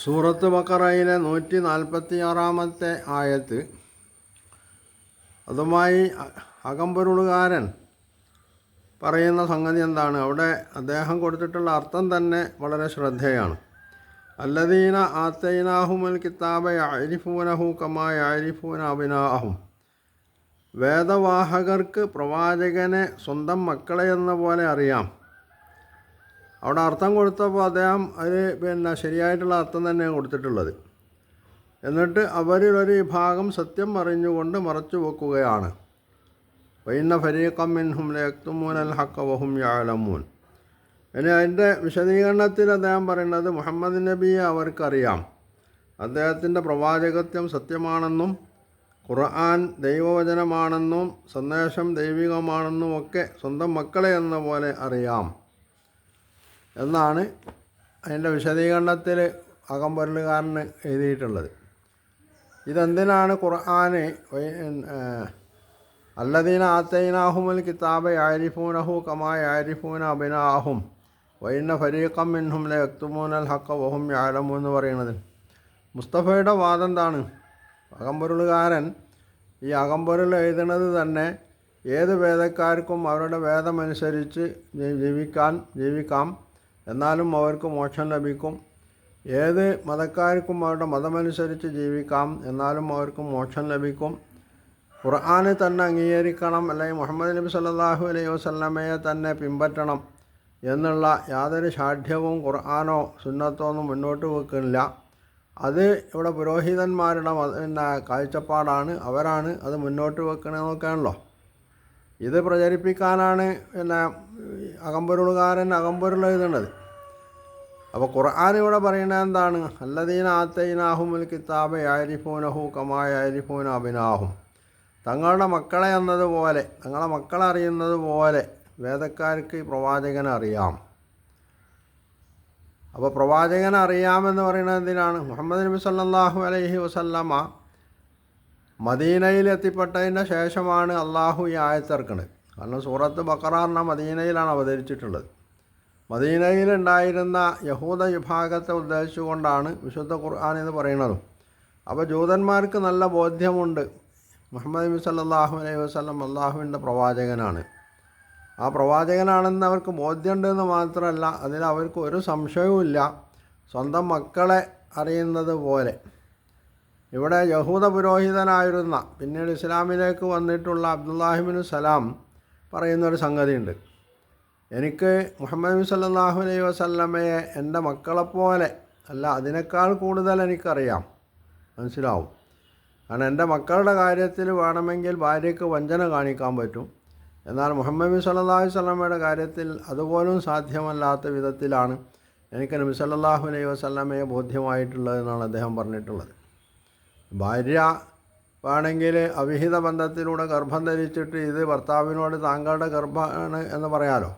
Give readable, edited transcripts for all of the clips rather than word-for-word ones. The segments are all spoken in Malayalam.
സൂറത്ത് ബഖറയിലെ 146-ാമത്തെ ആയത്ത്. അതുമായി അകമ്പൊരുളുകാരൻ പറയുന്ന സംഗതി എന്താണ്? അവിടെ അദ്ദേഹം കൊടുത്തിട്ടുള്ള അർത്ഥം തന്നെ വളരെ ശ്രദ്ധേയമാണ്. അല്ലദീന ആത്തൈനാഹുമുൽ കിതാബ യഅരിഫൂനഹു കമാ യഅരിഫൂന അബ്നാഅഹും. വേദവാഹകർക്ക് പ്രവാചകനെ സ്വന്തം മക്കളെ എന്ന പോലെ അറിയാം. അവിടെ അർത്ഥം കൊടുത്തപ്പോൾ അദ്ദേഹം ശരിയായിട്ടുള്ള അർത്ഥം തന്നെയാണ് കൊടുത്തിട്ടുള്ളത്. എന്നിട്ട് അവരിലൊരു വിഭാഗം സത്യം അറിഞ്ഞുകൊണ്ട് മറച്ചു വെക്കുകയാണ്. വഇന്ന ഫരീഖം മിൻഹും ലയക്തുമൂനൽ ഹഖ വഹും യഅലമൂൻ. ഇനി അതിൻ്റെ വിശദീകരണത്തിൽ അദ്ദേഹം പറയുന്നത് മുഹമ്മദ് നബിയെ അവർക്കറിയാം, അദ്ദേഹത്തിൻ്റെ പ്രവാചകത്വം സത്യമാണെന്നും ഖുർആൻ ദൈവവചനമാണെന്നും സന്ദേശം ദൈവികമാണെന്നും ഒക്കെ സ്വന്തം മക്കളെ എന്ന പോലെ അറിയാം എന്നാണ് അതിൻ്റെ വിശദീകരണത്തിൽ അകമ്പൊരുളുകാരന് എഴുതിയിട്ടുള്ളത്. ഇതെന്തിനാണ് ഖുർആന് അല്ലദീന ആത്തൈനാഹുമുൽ കിതാബ യഅരിഫൂനഹു കമാ യഅരിഫൂന അബ്നാഅഹും വഇന്ന ഫരീഖം മിൻഹും ലയക്തുമൂനൽ ഹഖ വഹും യഅലമൂൻ എന്ന് പറയുന്നത്? മുസ്തഫയുടെ വാദം എന്താണ്? അകമ്പൊരുളുകാരൻ ഈ അകമ്പൊരുൾ എഴുതുന്നത് തന്നെ ഏത് വേദക്കാർക്കും അവരുടെ വേദമനുസരിച്ച് ജീവിക്കാം, എന്നാലും അവർക്ക് മോക്ഷം ലഭിക്കും. ഏത് മതക്കാർക്കും അവരുടെ മതമനുസരിച്ച് ജീവിക്കാം, എന്നാലും അവർക്ക് മോക്ഷം ലഭിക്കും. ഖുർആനെ തന്നെ അംഗീകരിക്കണം, അല്ലെങ്കിൽ മുഹമ്മദ് നബി സല്ലല്ലാഹു അലൈഹി വസല്ലമയെ തന്നെ പിൻപറ്റണം എന്നുള്ള യാതൊരു ഷാഠ്യവും ഖുർആനോ സുന്നത്തോ ഒന്നും മുന്നോട്ട് വെക്കുന്നില്ല. അത് ഇവിടെ പുരോഹിതന്മാരുടെ കാഴ്ചപ്പാടാണ്, അവരാണ് അത് മുന്നോട്ട് വെക്കണമെന്നൊക്കെയാണല്ലോ. ഇത് പ്രചരിപ്പിക്കാനാണ് അകമ്പൊരുളുകാരൻ അകമ്പൊരുൾ എഴുതുന്നത്. അപ്പോൾ ഖുർആൻ ഇവിടെ പറയുന്നത് എന്താണ്? അല്ലദീന ആത്തൈനാഹുമുൽ കിതാബ യഅരിഫൂനഹു കമാ യഅരിഫൂന അബ്നാഅഹും. തങ്ങളുടെ മക്കളെ എന്നതുപോലെ, തങ്ങളെ മക്കളെ അറിയുന്നത് പോലെ വേദക്കാർക്ക് പ്രവാചകനെ അറിയാം. അപ്പോൾ പ്രവാചകനെ അറിയാമെന്ന് പറയുന്നത് എന്തിനാണ്? മുഹമ്മദ് നബി സല്ലല്ലാഹു അലൈഹി വസല്ലമ മദീനയിൽ എത്തിപ്പെട്ടതിൻ്റെ ശേഷമാണ് അള്ളാഹു ഈ ആയത്തിറക്കുന്നത്. കാരണം സൂറത്ത് ബഖറ എന്ന മദീനയിലാണ് അവതരിച്ചിട്ടുള്ളത്. മദീനയിലുണ്ടായിരുന്ന യഹൂദ വിഭാഗത്തെ ഉദ്ദേശിച്ചുകൊണ്ടാണ് വിശുദ്ധ ഖുർആൻ ഇത് പറയുന്നതും. അപ്പോൾ ജൂതന്മാർക്ക് നല്ല ബോധ്യമുണ്ട്, മുഹമ്മദ് നബി സല്ലല്ലാഹു അലൈഹി വസല്ലം അള്ളാഹുവിൻ്റെ പ്രവാചകനാണ്. ആ പ്രവാചകനാണെന്ന് അവർക്ക് ബോധ്യമുണ്ടെന്ന് മാത്രമല്ല, അതിൽ അവർക്ക് ഒരു സംശയവുമില്ല. സ്വന്തം മക്കളെ അറിയുന്നത് പോലെ ഇവിടെ യഹൂദ പുരോഹിതനായിരുന്ന പിന്നീട് ഇസ്ലാമിലേക്ക് വന്നിട്ടുള്ള അബ്ദുല്ലാഹി ഇബ്നു സലാം പറയുന്നൊരു സംഗതിയുണ്ട്. എനിക്ക് മുഹമ്മദ് നബി സല്ലല്ലാഹു അലൈഹി വസല്ലമയെ എൻ്റെ മക്കളെപ്പോലെ അല്ല, അതിനേക്കാൾ കൂടുതൽ എനിക്കറിയാം, മനസ്സിലാവും. കാരണം എൻ്റെ മക്കളുടെ കാര്യത്തിൽ വേണമെങ്കിൽ ഭാര്യയ്ക്ക് വഞ്ചന കാണിക്കാൻ പറ്റും, എന്നാൽ മുഹമ്മദ് നബി സല്ലല്ലാഹു അലൈഹി വസല്ലമയുടെ കാര്യത്തിൽ അതുപോലും സാധ്യമല്ലാത്ത വിധത്തിലാണ് എനിക്ക് നബി സല്ലല്ലാഹു അലൈഹി വസല്ലമയെ ബോധ്യമായിട്ടുള്ളതെന്നാണ് അദ്ദേഹം പറഞ്ഞിട്ടുള്ളത്. ഭാര്യ വേണമെങ്കിൽ അവിഹിത ബന്ധത്തിലൂടെ ഗർഭം ധരിച്ചിട്ട് ഇത് ഭർത്താവിനോട് താങ്കളുടെ ഗർഭമാണ് എന്ന് പറയാലോ,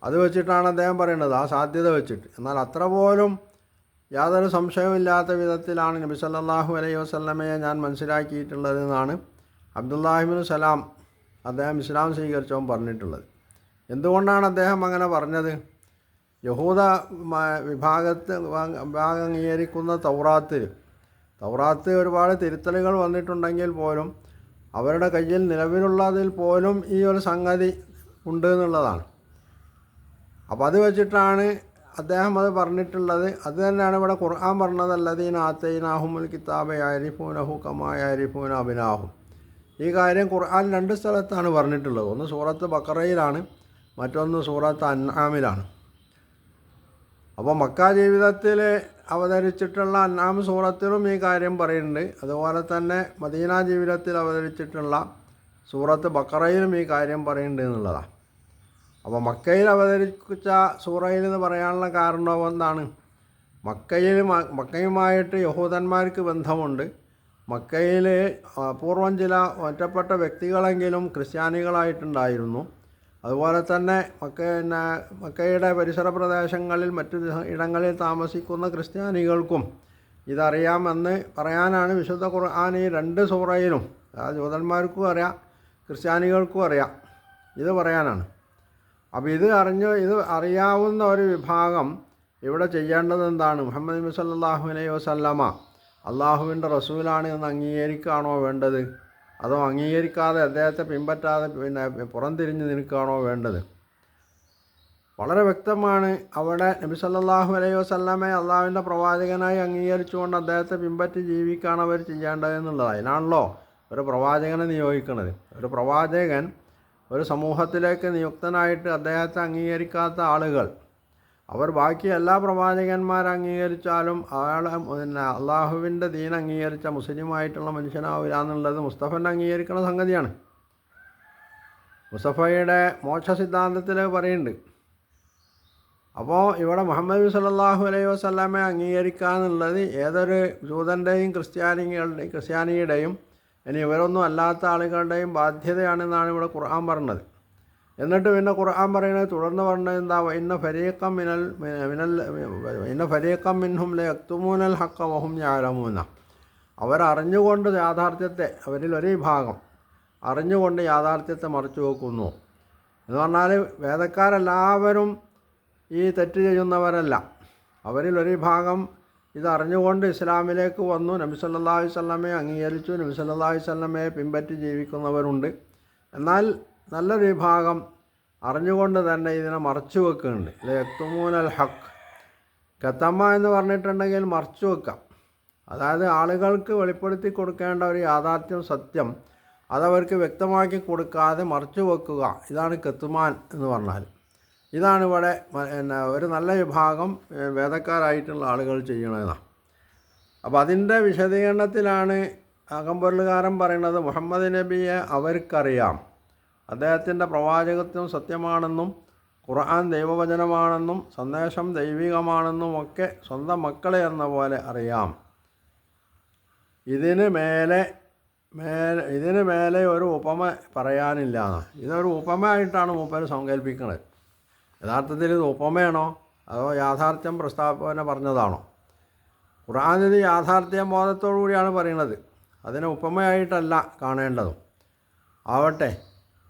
അത് വെച്ചിട്ടാണ് അദ്ദേഹം പറയുന്നത്, ആ സാധ്യത വെച്ചിട്ട്. എന്നാൽ അത്ര പോലും യാതൊരു സംശയമില്ലാത്ത വിധത്തിലാണ് നബി സല്ലല്ലാഹു അലൈഹി വസല്ലമയെ ഞാൻ മനസ്സിലാക്കിയിട്ടുള്ളതെന്നാണ് അബ്ദുല്ലാഹി ഇബ്നു സലാം, അദ്ദേഹം ഇസ്ലാം സ്വീകരിച്ചവൻ, പറഞ്ഞിട്ടുള്ളത്. എന്തുകൊണ്ടാണ് അദ്ദേഹം അങ്ങനെ പറഞ്ഞത്? യഹൂദ വിഭാഗം അംഗീകരിക്കുന്ന തൗറാത്ത് ഒരുപാട് തിരുത്തലുകൾ വന്നിട്ടുണ്ടെങ്കിൽ പോലും അവരുടെ കയ്യിൽ നിലവിലുള്ളതിൽ പോലും ഈ ഒരു സംഗതി ഉണ്ട് എന്നുള്ളതാണ്. അപ്പോൾ അത് വെച്ചിട്ടാണ് അദ്ദേഹം അത് പറഞ്ഞിട്ടുള്ളത്. അത് തന്നെയാണ് ഇവിടെ ഖുർആൻ പറഞ്ഞത്, അല്ലദീന ആത്തൈനാഹുമുൽ കിതാബ യഅരിഫൂനഹു കമാ യഅരിഫൂന അബ്നാഅഹും. ഈ കാര്യം ഖുർആൻ രണ്ട് സ്ഥലത്താണ് പറഞ്ഞിട്ടുള്ളത്. ഒന്ന് സൂറത്ത് ബഖറയിലാണ്, മറ്റൊന്ന് സൂറത്ത് അൻആമിലാണ്. അപ്പോൾ മക്ക ജീവിതത്തിൽ അവതരിച്ചിട്ടുള്ള അൻആം സൂറത്തിലും ഈ കാര്യം പറയുന്നുണ്ട്. അതുപോലെ തന്നെ മദീന ജീവിതത്തിൽ അവതരിച്ചിട്ടുള്ള സൂറത്ത് ബഖറയിലും ഈ കാര്യം പറയുന്നുണ്ട് എന്നുള്ളതാണ്. അപ്പോൾ മക്കയിൽ അവതരിച്ച സൂറയിൽ എന്ന് പറയാനുള്ള കാരണം എന്താണ്? മക്കയുമായിട്ട് യഹൂദന്മാർക്ക് ബന്ധമുണ്ട്. മക്കയിൽ അപൂർവം ചില ഒറ്റപ്പെട്ട വ്യക്തികളെങ്കിലും ക്രിസ്ത്യാനികളായിട്ടുണ്ടായിരുന്നു. അതുപോലെ തന്നെ മക്കയുടെ പരിസര പ്രദേശങ്ങളിൽ മറ്റു ഇടങ്ങളിൽ താമസിക്കുന്ന ക്രിസ്ത്യാനികൾക്കും ഇതറിയാമെന്ന് പറയാനാണ് വിശുദ്ധ ഖുർആൻ ഈ രണ്ട് സൂറയിലും, ജൂതന്മാർക്കും അറിയാം ക്രിസ്ത്യാനികൾക്കും അറിയാം, ഇത് പറയാനാണ്. അപ്പോൾ ഇത് അറിയാവുന്ന ഒരു വിഭാഗം ഇവിടെ ചെയ്യേണ്ടത് എന്താണ്? മുഹമ്മദ് നബി സല്ലല്ലാഹു അലൈഹി വസല്ലമ അള്ളാഹുവിൻ്റെ റസൂലാണ് എന്ന് അംഗീകരിക്കുകയാണോ വേണ്ടത്? അതോ അംഗീകരിക്കാതെ അദ്ദേഹത്തെ പിൻപറ്റാതെ പുറംതിരിഞ്ഞ് നിൽക്കുകയാണോ വേണ്ടത്? വളരെ വ്യക്തമാണ്. അവിടെ നബി സല്ലല്ലാഹു അലൈഹി വസല്ലമയെ അള്ളാഹുവിൻ്റെ പ്രവാചകനായി അംഗീകരിച്ചുകൊണ്ട് അദ്ദേഹത്തെ പിൻപറ്റി ജീവിക്കുകയാണ് അവർ ചെയ്യേണ്ടത് എന്നുള്ളത്. അതിനാണല്ലോ ഒരു പ്രവാചകനെ നിയോഗിക്കുന്നത്. ഒരു പ്രവാചകൻ ഒരു സമൂഹത്തിലേക്ക് നിയുക്തനായിട്ട് അദ്ദേഹത്തെ അംഗീകരിക്കാത്ത ആളുകൾ, അവർ ബാക്കി എല്ലാ പ്രവാചകന്മാരെ അംഗീകരിച്ചാലും അയാൾ അള്ളാഹുവിൻ്റെ ദീൻ അംഗീകരിച്ച മുസ്ലിമായിട്ടുള്ള മനുഷ്യനാവില്ല എന്നുള്ളത് മുസ്തഫനെ അംഗീകരിക്കുന്ന സംഗതിയാണ്. മുസ്തഫയുടെ മോക്ഷ സിദ്ധാന്തത്തിൽ പറയുന്നുണ്ട്. അപ്പോൾ ഇവിടെ മുഹമ്മദ് നബി സല്ലല്ലാഹു അലൈഹി വസല്ലമയെ അംഗീകരിക്കുക എന്നുള്ളത് ഏതൊരു ജൂതൻ്റെയും ക്രിസ്ത്യാനിയുടെയും ഇനി ഇവരൊന്നും അല്ലാത്ത ആളുകളുടെയും ബാധ്യതയാണെന്നാണ് ഇവിടെ ഖുർആൻ പറഞ്ഞത്. എന്നിട്ട് പിന്നെ ഖുർആൻ പറയുന്നത്, തുടർന്ന് പറഞ്ഞത് എന്താ? ഇന്ന ഫരീഖം മിൻഹും ലയക്തുമൂനൽ ഹഖ വഹും യഅലമൂന. അവരറിഞ്ഞുകൊണ്ട് യാഥാർത്ഥ്യത്തെ, അവരിൽ ഒരു വിഭാഗം അറിഞ്ഞുകൊണ്ട് യാഥാർത്ഥ്യത്തെ മറച്ചു വെക്കുന്നു എന്ന് പറഞ്ഞാൽ വേദക്കാരെല്ലാവരും ഈ തെറ്റ് ചെയ്യുന്നവരല്ല. അവരിൽ ഒരു വിഭാഗം ഇതറിഞ്ഞുകൊണ്ട് ഇസ്ലാമിലേക്ക് വന്നു, നബി സല്ലല്ലാഹു അലൈഹി വസല്ലമയെ അംഗീകരിച്ചു, നബി സല്ലല്ലാഹു അലൈഹി വസല്ലമയെ പിൻപറ്റി ജീവിക്കുന്നവരുണ്ട്. എന്നാൽ നല്ലൊരു വിഭാഗം അറിഞ്ഞുകൊണ്ട് തന്നെ ഇതിനെ മറച്ചു വെക്കുന്നുണ്ട്. ലയക്തുമൂനൽ ഹഖ്. കത്തമ്മ എന്ന് പറഞ്ഞിട്ടുണ്ടെങ്കിൽ മറച്ചു വെക്കാം. അതായത് ആളുകൾക്ക് വെളിപ്പെടുത്തി കൊടുക്കേണ്ട ഒരു യാഥാർത്ഥ്യം, സത്യം, അതവർക്ക് വ്യക്തമാക്കി കൊടുക്കാതെ മറച്ചു വെക്കുക. ഇതാണ് കത്തുമാൻ എന്ന് പറഞ്ഞാൽ. ഇതാണ് ഇവിടെ ഒരു നല്ല വിഭാഗം വേദക്കാരായിട്ടുള്ള ആളുകൾ ചെയ്യണതാണ്. അപ്പോൾ അതിൻ്റെ വിശദീകരണത്തിലാണ് അകമ്പൊരുളുകാരൻ പറയുന്നത്, മുഹമ്മദ് നബിയെ അവർക്കറിയാം, അദ്ദേഹത്തിൻ്റെ പ്രവാചകത്വം സത്യമാണെന്നും ഖുർആൻ ദൈവവചനമാണെന്നും സന്ദേശം ദൈവികമാണെന്നും ഒക്കെ സ്വന്തം മക്കളെ എന്ന പോലെ അറിയാം. ഇതിന് മേലെ ഒരു ഉപമ പറയാനില്ല. ഇതൊരു ഉപമയായിട്ടാണ് മൂപ്പര് സങ്കല്പിക്കുന്നത്. യഥാർത്ഥത്തിൽ ഇത് ഉപമയാണോ അതോ യാഥാർത്ഥ്യം പ്രസ്താവന പറഞ്ഞതാണോ? ഖുർആൻ ഇത് യാഥാർത്ഥ്യ ബോധത്തോടു കൂടിയാണ് പറയുന്നത്. അതിനെ ഉപമയായിട്ടല്ല കാണേണ്ടതും. ആവട്ടെ,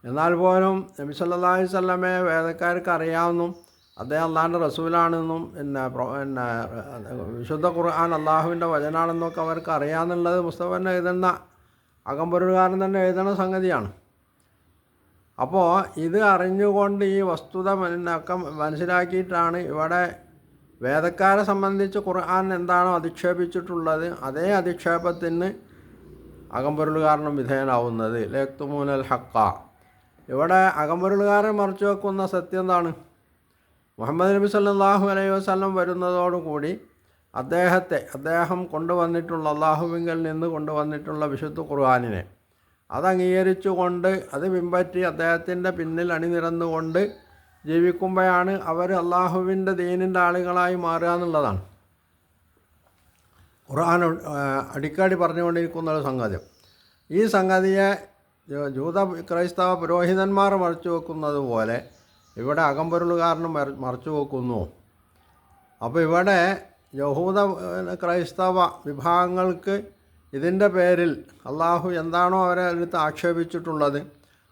എന്നാൽ പോലും നബി സല്ലല്ലാഹു അലൈഹി വസല്ലമയെ വേദക്കാർക്ക് അറിയാമെന്നും അദ്ദേഹം അള്ളാഹിൻ്റെ റസൂലാണെന്നും പിന്നെ വിശുദ്ധ ഖുർആൻ അള്ളാഹുവിൻ്റെ വചനാണെന്നൊക്കെ അവർക്ക് അറിയാമെന്നുള്ളത് മുസ്തഫനെ എഴുതുന്ന അകമ്പൊരുകാരൻ തന്നെ എഴുതുന്ന സംഗതിയാണ്. അപ്പോൾ ഇത് അറിഞ്ഞുകൊണ്ട് ഈ വസ്തുത ഒക്കെ മനസ്സിലാക്കിയിട്ടാണ് ഇവിടെ വേദക്കാരെ സംബന്ധിച്ച് ഖുർആൻ എന്താണോ അധിക്ഷേപിച്ചിട്ടുള്ളത് അതേ അധിക്ഷേപത്തിന് അകമ്പൊരുളുകാരനും വിധേയനാവുന്നത്. ലയക്തുമൂനൽ ഹഖ. ഇവിടെ അകമ്പൊരുളുകാരൻ മറച്ചു വെക്കുന്ന സത്യം എന്താണ്? മുഹമ്മദ് നബി സല്ലല്ലാഹു അലൈഹി വസല്ലം വരുന്നതോടുകൂടി അദ്ദേഹം കൊണ്ടുവന്നിട്ടുള്ള അള്ളാഹുവിങ്കൽ നിന്ന് കൊണ്ടുവന്നിട്ടുള്ള വിശുദ്ധ ഖുർആനിനെ അത് അംഗീകരിച്ചുകൊണ്ട് അത് പിൻപറ്റി അദ്ദേഹത്തിൻ്റെ പിന്നിൽ അണിനിരന്നുകൊണ്ട് ജീവിക്കുമ്പോഴാണ് അവർ അള്ളാഹുവിൻ്റെ ദീനിൻ്റെ ആളുകളായി മാറുക എന്നുള്ളതാണ് ഖുർആൻ അടിക്കടി പറഞ്ഞുകൊണ്ടിരിക്കുന്ന ഒരു സംഗതി. ഈ സംഗതിയെ ജൂത ക്രൈസ്തവ പുരോഹിതന്മാർ മറച്ചു വെക്കുന്നത് പോലെ ഇവിടെ അകമ്പൊരുളുകാരനും മറച്ചു വെക്കുന്നു. അപ്പോൾ ഇവിടെ യഹൂദ ക്രൈസ്തവ വിഭാഗങ്ങൾക്ക് ഇതിൻ്റെ പേരിൽ അള്ളാഹു എന്താണോ അവരെ അടുത്ത് ആക്ഷേപിച്ചിട്ടുള്ളത്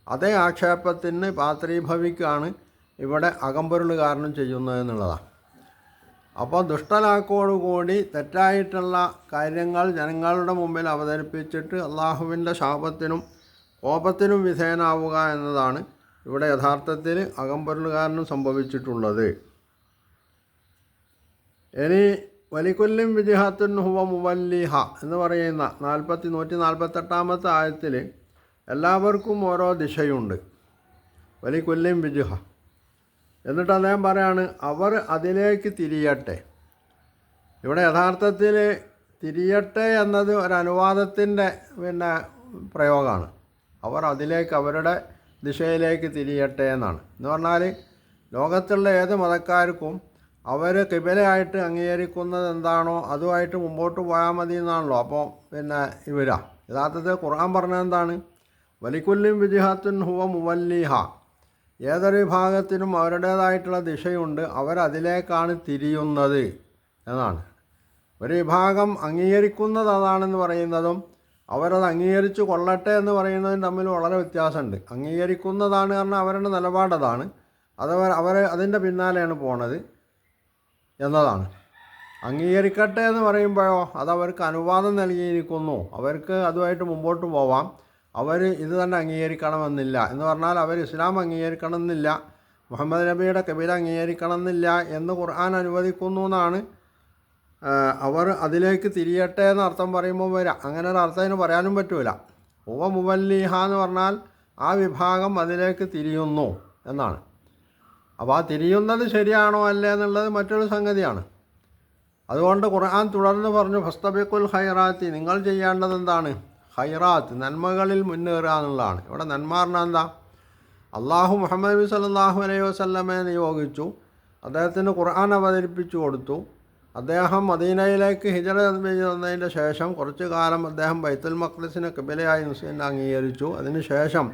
അതേ ആക്ഷേപത്തിന് പാത്രീഭവിക്കുകയാണ് ഇവിടെ അകമ്പൊരുളുകാരനും ചെയ്യുന്നത് എന്നുള്ളതാണ്. അപ്പോൾ ദുഷ്ടലാക്കോടുകൂടി തെറ്റായിട്ടുള്ള കാര്യങ്ങൾ ജനങ്ങളുടെ മുമ്പിൽ അവതരിപ്പിച്ചിട്ട് അള്ളാഹുവിൻ്റെ ശാപത്തിനും കോപത്തിനും വിധേയനാവുക എന്നതാണ് ഇവിടെ യഥാർത്ഥത്തിൽ അകമ്പൊരുളുകാരനും സംഭവിച്ചിട്ടുള്ളത്. ഇനി വലിക്കുല്ലും വിജിഹത്തുൻ ഹുവ മുവല്ലിഹ എന്ന് പറയുന്ന 148 ആയത്തിൽ എല്ലാവർക്കും ഓരോ ദിശയുണ്ട്. വലിക്കുല്ലും വിജിഹ എന്നിട്ട് അദ്ദേഹം പറയാണ് അവർ അതിലേക്ക് തിരിയട്ടെ. ഇവിടെ യഥാർത്ഥത്തിൽ തിരിയട്ടെ എന്നത് ഒരനുവാദത്തിൻ്റെ പ്രയോഗമാണ്. അവർ അതിലേക്ക് അവരുടെ ദിശയിലേക്ക് തിരിയട്ടെ എന്നാണ്. എന്ന് പറഞ്ഞാൽ ലോകത്തുള്ള ഏത് മതക്കാർക്കും അവർ കിബിലയായിട്ട് അംഗീകരിക്കുന്നത് എന്താണോ അതുമായിട്ട് മുമ്പോട്ട് പോയാൽ മതി എന്നാണല്ലോ. അപ്പോൾ യഥാർത്ഥത്തിൽ ഖുർആൻ പറഞ്ഞത് എന്താണ്? വലിക്കുല്ലും വിജിഹത്തുൻ ഹുവ മുവല്ലിഹ. ഏതൊരു വിഭാഗത്തിനും അവരുടേതായിട്ടുള്ള ദിശയുണ്ട്, അവരതിലേക്കാണ് തിരിയുന്നത് എന്നാണ്. ഒരു വിഭാഗം അംഗീകരിക്കുന്നത് അതാണെന്ന് പറയുന്നതും അവരത് അംഗീകരിച്ചു കൊള്ളട്ടെ എന്ന് പറയുന്നതും തമ്മിൽ വളരെ വ്യത്യാസമുണ്ട്. അംഗീകരിക്കുന്നതാണ് കാരണം അവരുടെ നിലപാടതാണ്, അവർ അതിൻ്റെ പിന്നാലെയാണ് പോണത്. എന്നതാണ്. അംഗീകരിക്കട്ടെ എന്ന് പറയുമ്പോഴോ അതവർക്ക് അനുവാദം നൽകിയിരിക്കുന്നു, അവർക്ക് അതുമായിട്ട് മുമ്പോട്ട് പോവാം, അവർ ഇത് തന്നെ അംഗീകരിക്കണമെന്നില്ല എന്ന് പറഞ്ഞാൽ അവർ ഇസ്ലാം അംഗീകരിക്കണമെന്നില്ല, മുഹമ്മദ് നബിയുടെ ഖിബല അംഗീകരിക്കണമെന്നില്ല എന്ന് ഖുർആൻ അനുവദിക്കുന്നു എന്നാണ്. അവർ അതിലേക്ക് തിരിയട്ടെ എന്ന് അർത്ഥം പറയുമ്പോൾ വരാം, അങ്ങനെ ഒരു അർത്ഥം അതിന് പറയാനും പറ്റൂല. മുവല്ലിഹ എന്ന് പറഞ്ഞാൽ ആ വിഭാഗം അതിലേക്ക് തിരിയുന്നു എന്നാണ്. അപ്പോൾ ആ തിരിയുന്നത് ശരിയാണോ അല്ലേ എന്നുള്ളത് മറ്റൊരു സംഗതിയാണ്. അതുകൊണ്ട് ഖുർആൻ തുടർന്ന് പറഞ്ഞു, ഫസ്തബിഖുൽ ഖൈറാത്തി, നിങ്ങൾ ചെയ്യേണ്ടത് എന്താണ്? ഖൈറാത്ത്, നന്മകളിൽ മുന്നേറുക എന്നുള്ളതാണ്. ഇവിടെ നന്മ പറഞ്ഞാൽ എന്താ? അള്ളാഹു മുഹമ്മദ് നബി സല്ലല്ലാഹു അലൈഹി വസല്ലമയെ നിയോഗിച്ചു, അദ്ദേഹത്തിന് ഖുർആൻ അവതരിപ്പിച്ചു കൊടുത്തു. അദ്ദേഹം മദീനയിലേക്ക് ഹിജറ ചെയ്യുന്നതിൻ്റെ ശേഷം കുറച്ചു കാലം അദ്ദേഹം ബൈത്തുൽ മഖ്ദിസിനെ ഖിബലയായി മുസ്ലിം അംഗീകരിച്ചു. അതിനുശേഷം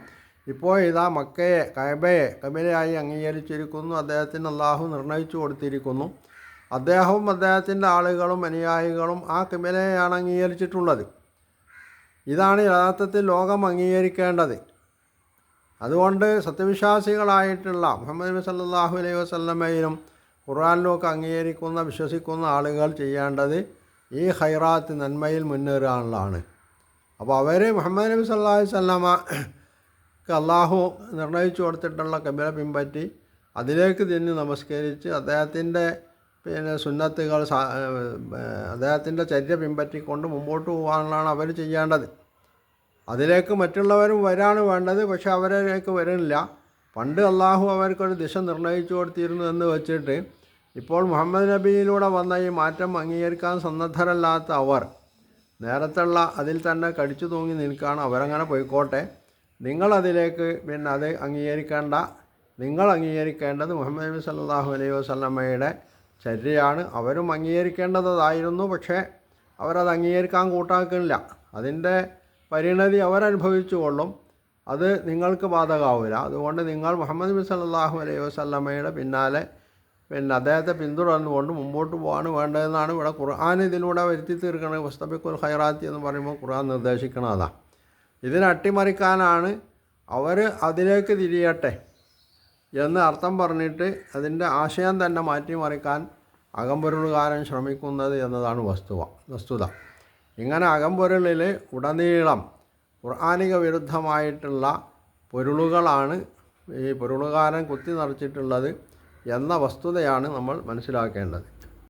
ഇപ്പോൾ ഇതാ മക്കയെ കഅബയെ ഖിബലയായി അംഗീകരിച്ചിരിക്കുന്നു. അദ്ദേഹത്തിന് അള്ളാഹു നിർണയിച്ചു കൊടുത്തിരിക്കുന്നു. അദ്ദേഹവും അദ്ദേഹത്തിൻ്റെ ആളുകളും അനുയായികളും ആ ഖിബലയെയാണ് അംഗീകരിച്ചിട്ടുള്ളത്. ഇതാണ് യഥാർത്ഥത്തിൽ ലോകം അംഗീകരിക്കേണ്ടത്. അതുകൊണ്ട് സത്യവിശ്വാസികളായിട്ടുള്ള മുഹമ്മദ് നബി സല്ലല്ലാഹു അലൈഹി വസല്ലമയിലും ഖുർആനിലുമൊക്കെ അംഗീകരിക്കുന്ന വിശ്വസിക്കുന്ന ആളുകൾ ചെയ്യേണ്ടത് ഈ ഖൈറാത്ത്, നന്മയിൽ മുന്നേറാനുള്ളതാണ്. അപ്പോൾ അവർ മുഹമ്മദ് നബി സല്ലല്ലാഹു അലൈഹി വസല്ലമക്ക് അള്ളാഹു നിർണയിച്ചു കൊടുത്തിട്ടുള്ള ഖിബല പിൻപറ്റി അതിലേക്ക് തിരിഞ്ഞ് നമസ്കരിച്ച് അദ്ദേഹത്തിൻ്റെ സുന്നത്തുകൾ, അദ്ദേഹത്തിൻ്റെ ചര്യ പിൻപറ്റിക്കൊണ്ട് മുമ്പോട്ട് പോകാനുള്ളതാണ് അവർ ചെയ്യേണ്ടത്. അതിലേക്ക് മറ്റുള്ളവരും വരാണ് വേണ്ടത്, പക്ഷെ അവരിലേക്ക് വരുന്നില്ല. പണ്ട് അള്ളാഹു അവർക്കൊരു ദിശ നിർണയിച്ചു കൊടുത്തിരുന്നു എന്ന് വെച്ചിട്ട് ഇപ്പോൾ മുഹമ്മദ് നബിയിലൂടെ വന്ന ഈ മാറ്റം അംഗീകരിക്കാൻ സന്നദ്ധരല്ലാത്ത അവർ നേരത്തുള്ള അതിൽ തന്നെ കടിച്ചു തൂങ്ങി നിൽക്കുകയാണ്. അവരങ്ങനെ പോയിക്കോട്ടെ, നിങ്ങളതിലേക്ക് അത് അംഗീകരിക്കേണ്ട. നിങ്ങൾ അംഗീകരിക്കേണ്ടത് മുഹമ്മദ് നബി സല്ലല്ലാഹു അലൈഹി വസല്ലമയുടെ ചര്യയാണ്. അവരും അംഗീകരിക്കേണ്ടതായിരുന്നു, പക്ഷേ അവരത് അംഗീകരിക്കാൻ കൂട്ടാക്കുന്നില്ല. അതിൻ്റെ പരിണതി അവരനുഭവിച്ചു കൊള്ളും, അത് നിങ്ങൾക്ക് ബാധകമാവില്ല. അതുകൊണ്ട് നിങ്ങൾ മുഹമ്മദ് നബി സല്ലല്ലാഹു അലൈഹി വസല്ലമയുടെ പിന്നാലെ അദ്ദേഹത്തെ പിന്തുടർന്നുകൊണ്ട് മുമ്പോട്ട് പോകാൻ വേണ്ടതെന്നാണ് ഇവിടെ ഖുർആൻ ഇതിലൂടെ വരുത്തി തീർക്കുന്നത്. ഫസ്തബിഖുൽ ഖൈറാത്തി എന്ന് പറയുമ്പോൾ ഖുർആൻ നിർദ്ദേശിക്കണതാണ്. ഇതിനെ അട്ടിമറിക്കാനാണ് അവർ അതിലേക്ക് തിരിയട്ടെ എന്ന് അർത്ഥം പറഞ്ഞിട്ട് അതിൻ്റെ ആശയം തന്നെ മാറ്റിമറിക്കാൻ അകമ്പൊരുളുകാരൻ ശ്രമിക്കുന്നത് എന്നതാണ് വസ്തുത. ഇങ്ങനെ അകമ്പൊരുളിൽ ഉടനീളം ഖുർആനിക വിരുദ്ധമായിട്ടുള്ള പൊരുളുകളാണ് ഈ പൊരുളുകാരൻ കുത്തി നിറച്ചിട്ടുള്ളത് എന്ന വസ്തുതയാണ് നമ്മൾ മനസ്സിലാക്കേണ്ടത്.